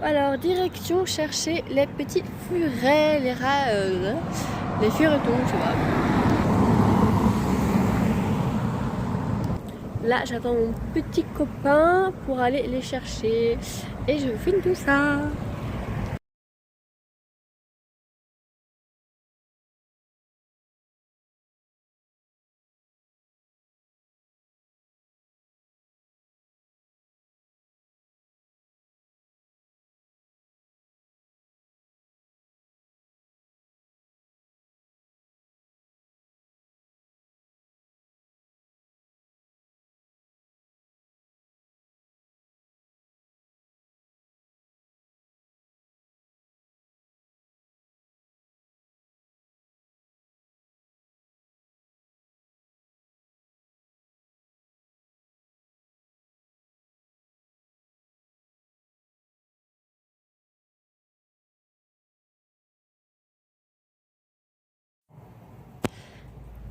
Alors, direction chercher les petits furets, les rats, les furetons, tu vois. Là, j'attends mon petit copain pour aller les chercher. Et je filme tout ça.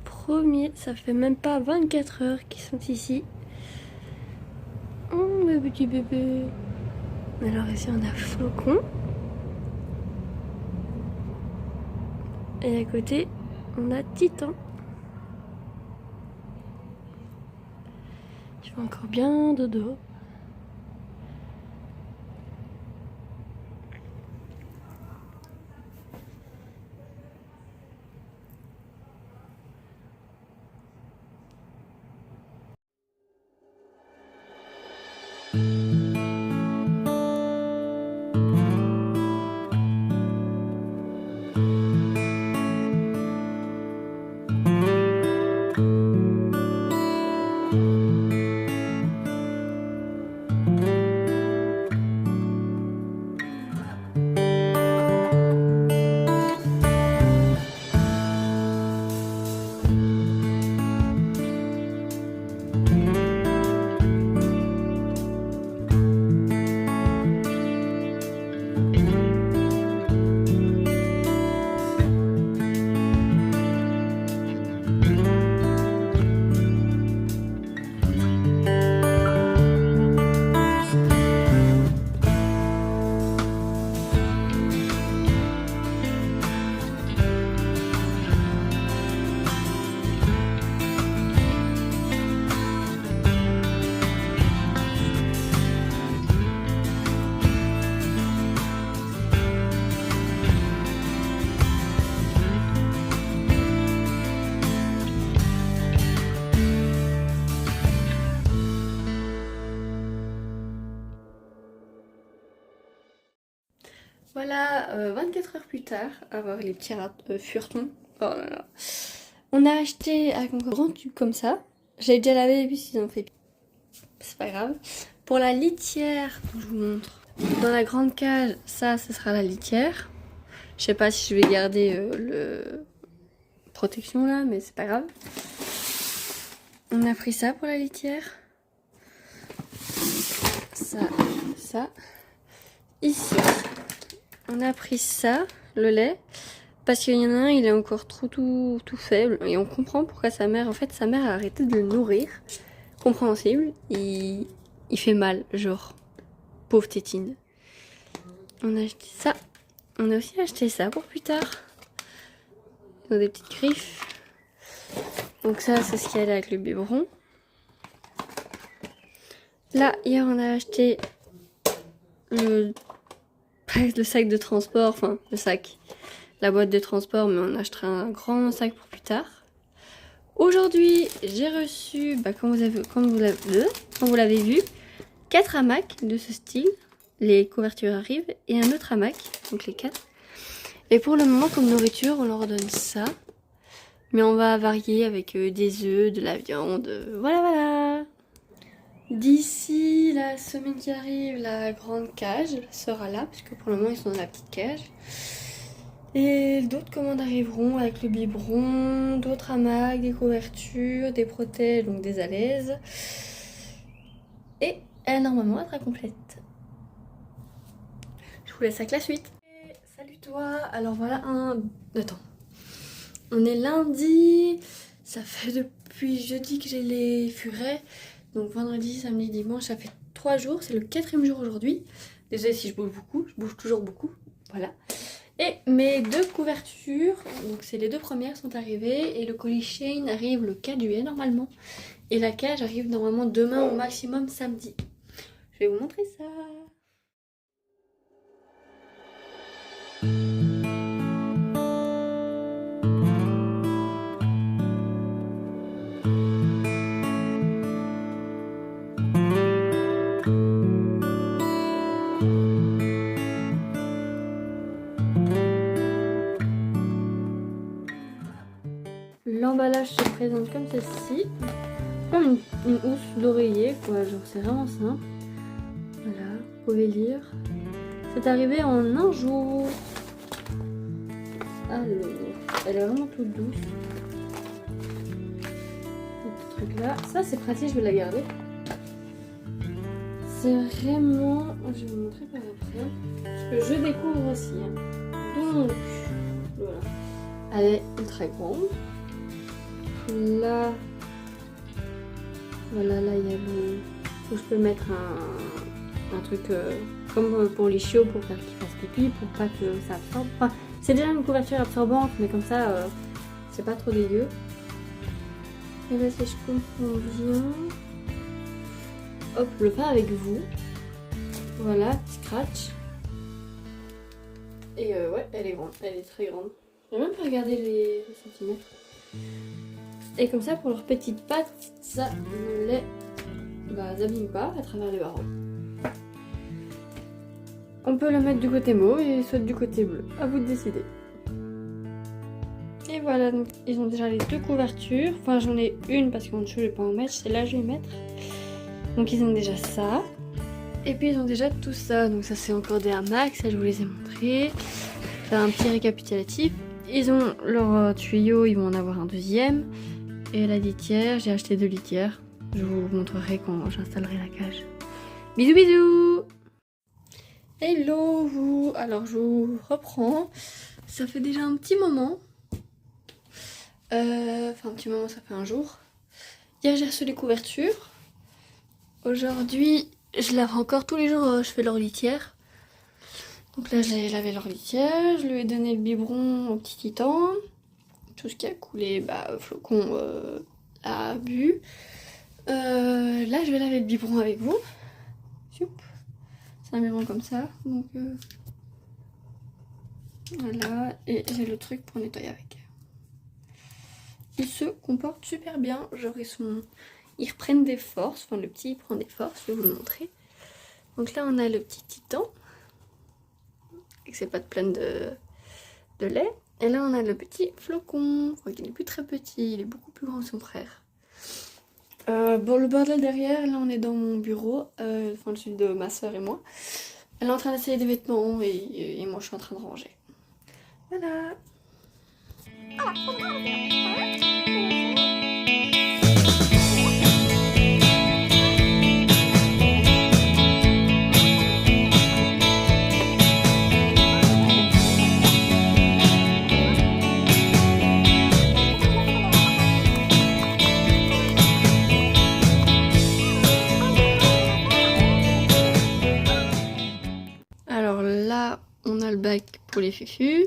Premier, ça fait même pas 24 heures qu'ils sont ici. Oh, mes petits bébés. Alors ici, on a Flocon. Et à côté, on a Titan. Je fais encore bien dodo. Voilà, 24 heures plus tard, à voir les petits rats furetons. Oh là là. On a acheté avec un grand tube comme ça. J'ai déjà lavé et puis ils ont fait. C'est pas grave. Pour la litière, je vous montre. Dans la grande cage, ça, ce sera la litière. Je sais pas si je vais garder le protection là, mais c'est pas grave. On a pris ça pour la litière. Ça. Ici. On a pris ça, le lait, parce qu'il y en a un, il est encore tout faible. Et on comprend pourquoi sa mère a arrêté de le nourrir. Compréhensible. Il fait mal, genre. Pauvre tétine. On a acheté ça. On a aussi acheté ça pour plus tard. Ils ont des petites griffes. Donc ça, c'est ce qu'il y a avec le biberon. Là, hier, on a acheté le sac de transport, enfin le sac, la boîte de transport, mais on achètera un grand sac pour plus tard. Aujourd'hui, j'ai reçu, comme vous l'avez vu, 4 hamacs de ce style. Les couvertures arrivent et un autre hamac, donc les 4. Et pour le moment, comme nourriture, on leur donne ça. Mais on va varier avec des œufs, de la viande, voilà. D'ici la semaine qui arrive, la grande cage sera là, puisque pour le moment ils sont dans la petite cage. Et d'autres commandes arriveront avec le biberon, d'autres hamacs, des couvertures, des protèges, donc des alaises. Et normalement elle sera complète. Je vous laisse avec la suite. Et salut toi. Alors voilà Attends. On est lundi. Ça fait depuis jeudi que j'ai les furets. Donc vendredi, samedi, dimanche, ça fait 3 jours. C'est le 4e jour aujourd'hui. Désolée si je bouge beaucoup, je bouge toujours beaucoup. Voilà. Et mes 2 couvertures, donc c'est les 2 premières sont arrivées et le colis Shein arrive le 4 juillet normalement. Et la cage arrive normalement demain au maximum samedi. Je vais vous montrer ça. L'emballage se présente comme celle-ci, comme une housse d'oreiller, quoi, genre c'est vraiment simple. Voilà, vous pouvez lire. C'est arrivé en un jour. Alors, elle est vraiment toute douce. Ce truc là, ça c'est pratique, je vais la garder. C'est vraiment, je vais vous montrer par après, parce que je découvre aussi. Hein. Donc, voilà, elle est ultra grande. Là, voilà, là il y a le... où je peux mettre un truc comme pour les chiots pour faire qu'ils fassent pipi, pour pas que ça absorbe. Enfin, c'est déjà une couverture absorbante, mais comme ça, c'est pas trop dégueu. Et là, si je comprends bien, hop, le faire avec vous. Voilà, scratch. Et ouais, elle est grande, elle est très grande. J'ai même pas regardé les centimètres. Et comme ça, pour leurs petites pattes, ça ne les abîme pas à travers les barreaux. On peut le mettre du côté mauve et soit du côté bleu. À vous de décider. Et voilà, donc ils ont déjà les 2 couvertures. Enfin, j'en ai une parce qu'en dessous, je vais pas en mettre. Celle-là, je vais mettre. Donc, ils ont déjà ça. Et puis, ils ont déjà tout ça. Donc, ça, c'est encore des hamacs. Ça, je vous les ai montrés. Faire un petit récapitulatif. Ils ont leur tuyau, ils vont en avoir un deuxième. Et la litière, j'ai acheté 2 litières. Je vous montrerai quand j'installerai la cage. Bisous bisous. Hello vous. Alors je vous reprends. Ça fait déjà un petit moment. Enfin un petit moment, ça fait un jour. Hier j'ai reçu les couvertures. Aujourd'hui je lave encore tous les jours, je fais leur litière. Donc là j'ai lavé leur litière. Je lui ai donné le biberon au petit titan. Tout ce qui a coulé, flocon a bu. Là, je vais laver le biberon avec vous. C'est un biberon comme ça. Donc, voilà. Et j'ai le truc pour nettoyer avec. Ils se comportent super bien. Genre, ils reprennent des forces. Enfin, le petit, il prend des forces. Je vais vous le montrer. Donc là, on a le petit titan. Avec ses pattes pleines de lait. Et là, on a le petit flocon. Enfin, il n'est plus très petit, il est beaucoup plus grand que son frère. Bon, le bordel derrière, là, on est dans mon bureau. Enfin, celui de ma soeur et moi. Elle est en train d'essayer des vêtements et moi, je suis en train de ranger. Voilà. Alors là, on a le bac pour les fufus,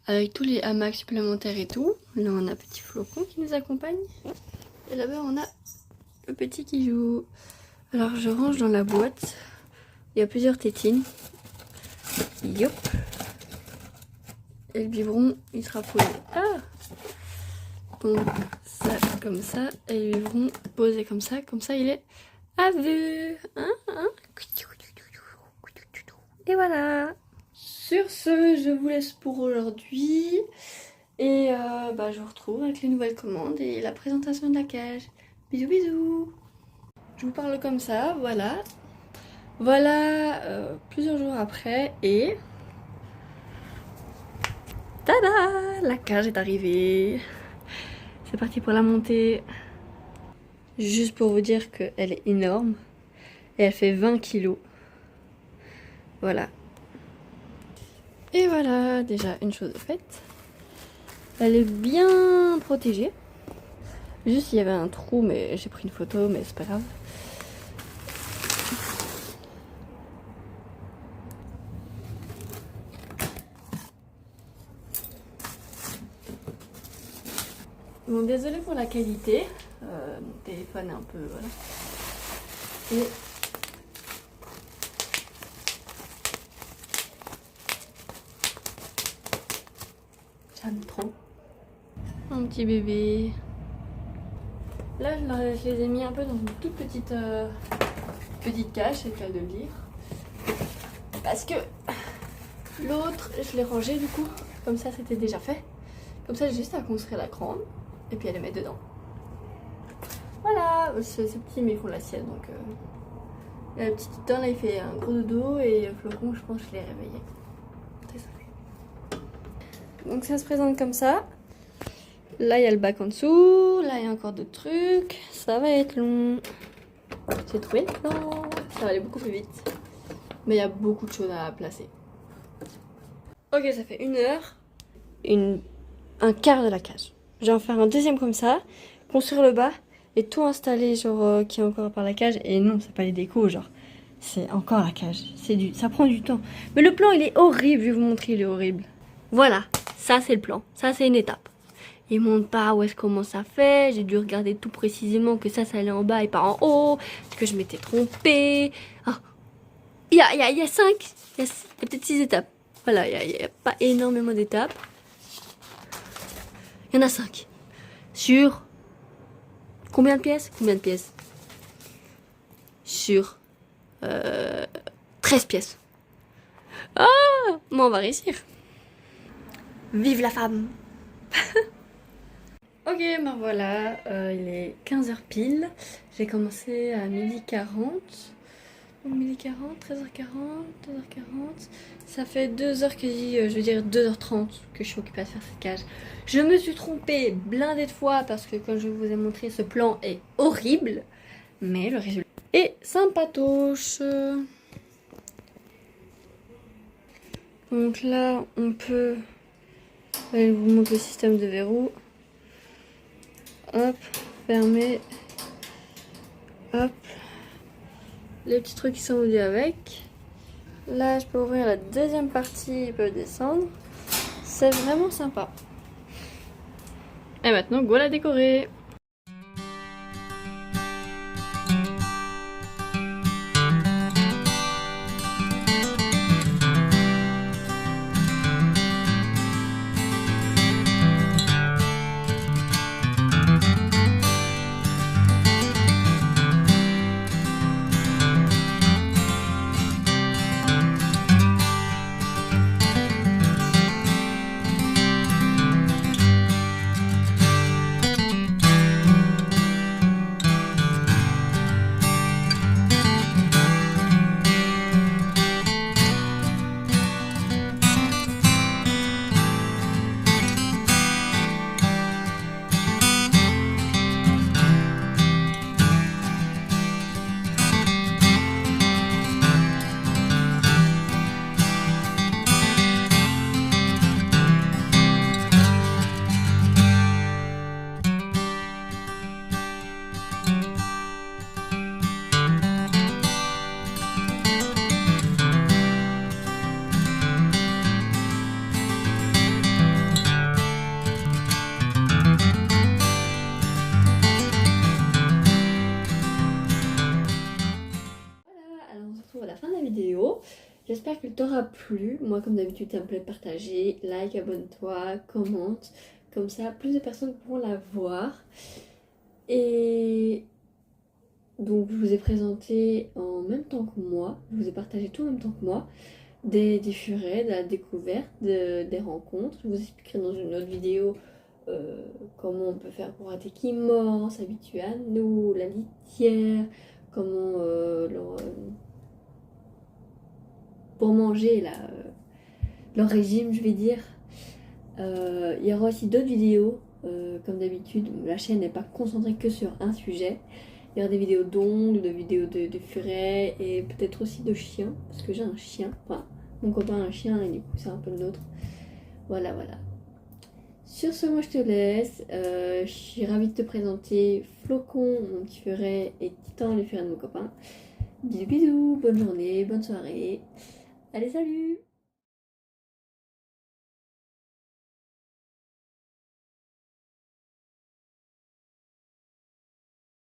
avec tous les hamacs supplémentaires et tout. Là, on a petit flocon qui nous accompagne. Et là-bas, on a le petit qui joue. Alors, je range dans la boîte. Il y a plusieurs tétines. Yop. Et le biberon, il sera posé. Ah! Donc, ça, comme ça. Et le biberon posé comme ça. Comme ça, il est à vue. Hein? Et voilà. Sur ce, je vous laisse pour aujourd'hui. Et je vous retrouve avec les nouvelles commandes et la présentation de la cage. Bisous bisous. Je vous parle comme ça, voilà. Voilà, plusieurs jours après et... Tada! La cage est arrivée. C'est parti pour la montée. Juste pour vous dire qu'elle est énorme. Et elle fait 20 kilos. Voilà. Et voilà, déjà une chose de faite. Elle est bien protégée. Juste il y avait un trou, mais j'ai pris une photo, mais c'est pas grave. Bon, désolé pour la qualité. Mon téléphone est un peu... Voilà. Et... j'aime trop. Mon petit bébé. Là, je les ai mis un peu dans une toute petite cage, c'est le cas de le dire. Parce que l'autre, je l'ai rangé du coup. Comme ça, c'était déjà fait. Comme ça, j'ai juste à construire la grande et puis à les mettre dedans. Voilà, c'est petit mais ils font la sienne. Donc, le petit titan là, il fait un gros dodo et Flocon, je pense que je l'ai réveillé. Très simple. Donc, ça se présente comme ça. Là, il y a le bac en dessous. Là, il y a encore d'autres trucs. Ça va être long. J'ai trouvé non, ça va aller beaucoup plus vite. Mais il y a beaucoup de choses à placer. Ok, ça fait 1 heure. Un quart de la cage. Je vais en faire un deuxième comme ça. Construire le bas. Et tout installer, genre, qui est encore par la cage. Et non, c'est pas les décos, genre. C'est encore la cage. Ça prend du temps. Mais le plan, il est horrible. Je vais vous montrer, il est horrible. Voilà, ça, c'est le plan. Ça, c'est une étape. Il montre pas où est-ce comment ça fait. J'ai dû regarder tout précisément que ça allait en bas et pas en haut. Parce que je m'étais trompée. Ah. Il y a 5. Il y a peut-être 6 étapes. Voilà, il n'y a pas énormément d'étapes. Il y en a 5. Sur combien de pièces? Combien de pièces? Sur 13 pièces. Ah, mais on va réussir. Vive la femme. Ok, ben voilà, il est 15h pile. J'ai commencé à 12h40. Donc 12h40, 13h40, 2h40. Ça fait 2h quasi, je veux dire 2h30 que je suis occupée à faire cette cage. Je me suis trompée blindée de fois parce que comme je vous ai montré, ce plan est horrible. Mais le résultat est sympatoche. Donc là, on peut... je vous montre le système de verrou. Hop, fermé. Hop. Les petits trucs qui sont venus avec. Là, je peux ouvrir la deuxième partie, ils peuvent descendre. C'est vraiment sympa. Et maintenant, go la décorer. Vidéo. J'espère qu'elle t'aura plu. Moi, comme d'habitude, ça me plaît de partager. Like, abonne-toi, commente. Comme ça, plus de personnes pourront la voir. Et donc, je vous ai présenté en même temps que moi. Je vous ai partagé tout en même temps que moi. Des furets, de la découverte, des rencontres. Je vous expliquerai dans une autre vidéo comment on peut faire pour un qui mord, s'habituer à nous, la litière, comment pour manger leur régime, je vais dire. Il y aura aussi d'autres vidéos, comme d'habitude. La chaîne n'est pas concentrée que sur un sujet. Il y aura des vidéos d'ongles, de vidéos de furets et peut-être aussi de chiens, parce que j'ai un chien. Enfin, mon copain a un chien et du coup c'est un peu le nôtre. Voilà, voilà. Sur ce, moi je te laisse. Je suis ravie de te présenter Flocon, mon petit furet, et Titan, le furet de mon copain. Bisous, bisous, bonne journée, bonne soirée. Allez, salut!